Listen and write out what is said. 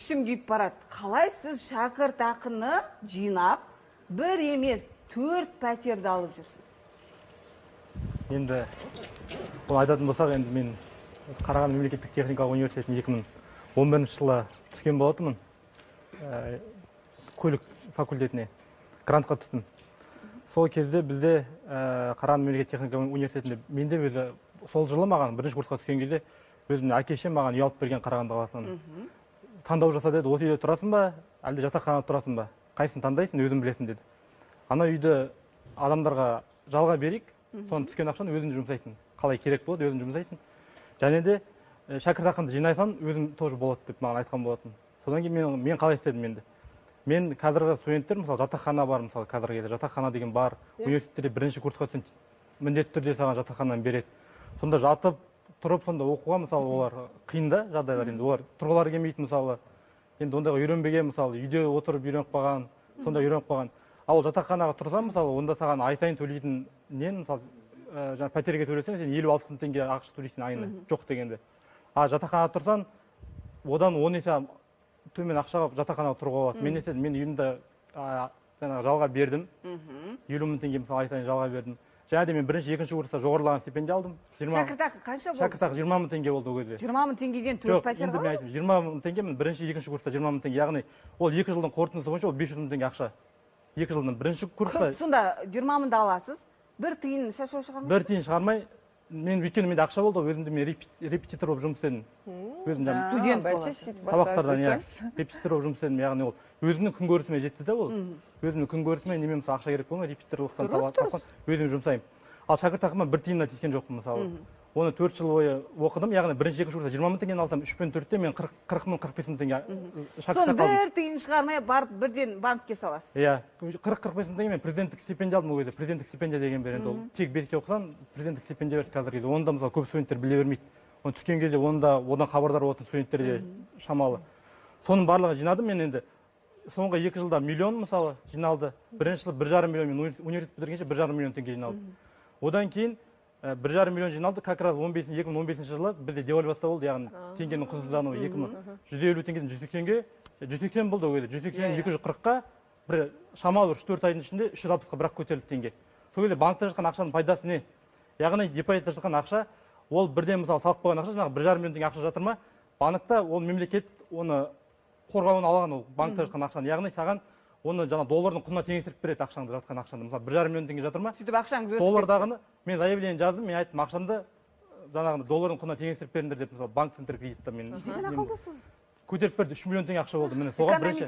Ішім күйіп барады. Қалай сіз шәкіртақыны жинап, бір емес, 4 пәтерді алып жүрсіз? Енді бұл айтатын болсақ, енді мен Қарағанды мемлекеттік техникалық университетіне 2011 жылы түскен болатынмын. Көлік факультетіне грантқа түстім. Сол кезде бізде Қарағанды мемлекеттік техникалық университетінде менде өзі сол жылы маған бірінші курсқа түскен кезде өзімнің әке-шешем маған үй алып берген Қарағанды қаласынан. Таңдау жаса деді, осы үйде тұрасың ба, әлде жатақханада тұрасың ба? Қайсысын таңдайсың, өзің білесің деді. Ана үйді адамдарға жалға берейік, соны түскен ақшаны өзің жұмсайсың. Қалай керек болады, өзің жұмсайсың. Және де шәкіртақыңды жинайсан, өзің тоже болады деп маған айтқан болатын. Содан кейін мен қалай істедім енді? Мен қазіргі студенттер, мысалы, жатақхана бар, мысалы, қазіргі кезде жатақхана деген бар. Университетте бірінші курсқа түсін, міндетті түрде саған жатақхананы береді. Сонда жатып, тұрып, сонда оқуға, мысалы, олар қиында жағдайлар, енді олар тұрғылары келмейтін, мысалы, енді ондайға үйренбеген, мысалы, үйде отырып үйреніп қалған, сонда үйреніп қалған. Ал жатақханаға тұрсаң, мысалы, онда саған ай сайын төлейтін нен, мысалы, жаңа пәтерге төлесең, сен 50-60 теңге ақша төлейсің айына, жоқ дегенде. А жатақханада тұрсаң, одан 10 есе төмен ақшаға жатақханаға тұруға болады. Мен есе мен үйімді жалға бердім. 50 мың теңге мысалы ай сайын жалға бердім. Және де мен бірінші, екінші курста жоғарылаған стипендия алдым. Шәкіртақы қанша болды? Шәкіртақы 20 мың теңге болды ол кезде. 20 мың теңгеден 4 пәтер алдым? Жоқ, 20 мың теңге, мен бірінші, екінші курста 20 мың теңге. Яғни ол 2 жылдың қорытындысы бойынша ол 500 мың теңге ақша. 2 жылдың бірінші курста. Сонда 20 мыңды аласыз. Бір тиын шашау шығармайсыз? Бір тиын шығармай. Өйткені менде ақша болды, өзімді мен репетитор болып жұмыс істедім. Студент боласыз. Сабақтардан репетитор болып жұмыс істедім. Яғни ол өзімнің күнкөрісіме жетті де ол. Өзімнің күнкөрісіме немен мысалы ақша керек болмай, репетиторлықтан тапқан өзім жұмсаймын. Ал шәкіртақыма бір тиынна тиіскен жоқпын мысалы. Оны 4 жыл бойы оқыдым. Яғни бірінші, екінші курста 20 мың теңгені алсам, 3 пен 4-те мен 40 мың, 45 мың теңге шәкіртақы алдым. Соны бір тиын шығармай барып бірден банкке саласыз. Иә, 40-45 мың теңге мен президенттік стипендия алдым ол кезде. Президенттік стипендия деген береді. Ол тек беске оқысаң, президенттік стипендия береді қазіргі кезде. Оны да мысалы көп студенттер біле бермейді. Оны түскен кезде одан хабардар болатын студенттер де шамалы. Соның барлығын жинадым мен енді. Соңғы 2 жылда миллион мысалы жиналды. Бірінші жылы 1,5 миллион, мен университет бітіргенше 1,5 миллион теңге жиналды. Одан кейін 1,5 миллион жиналды. Как раз 2015 жылы бізде девальвация болды, яғни теңгенің құнсыздануы 150 теңгеден 180-ге, 180 болды ол кезде. 180-ден 240-қа бір шамалы 3-4 айдың ішінде 360-қа бірақ көтерілді теңге. Сол кезде банкта жатқан ақшаның пайдасы не? Яғни депозитте жатқан ақша, ол бірден мысалы салып қойған ақша, жаңағы 1,5 миллион теңге ақша жатыр ма? Банкта ол мемлекет оны қорғауын алған ол банкта жатқан ақшаны. Яғни саған оны жаңа доллардың құнына теңестіріп береді ақшаңды, жатқан ақшаңды. Мысалы 1,5 миллион теңге жатыр ма? Сөйтіп ақшаңыз өсіп доллардағыны мен заявление жаздым, мен айттым ақшамды жаңағы доллардың құнына теңестіріп беріңдер деп, мысалы банк центр кредитта мен ақылдысыз. көтеріп берді, 3 миллион теңге ақша болды. Міне соған бірінші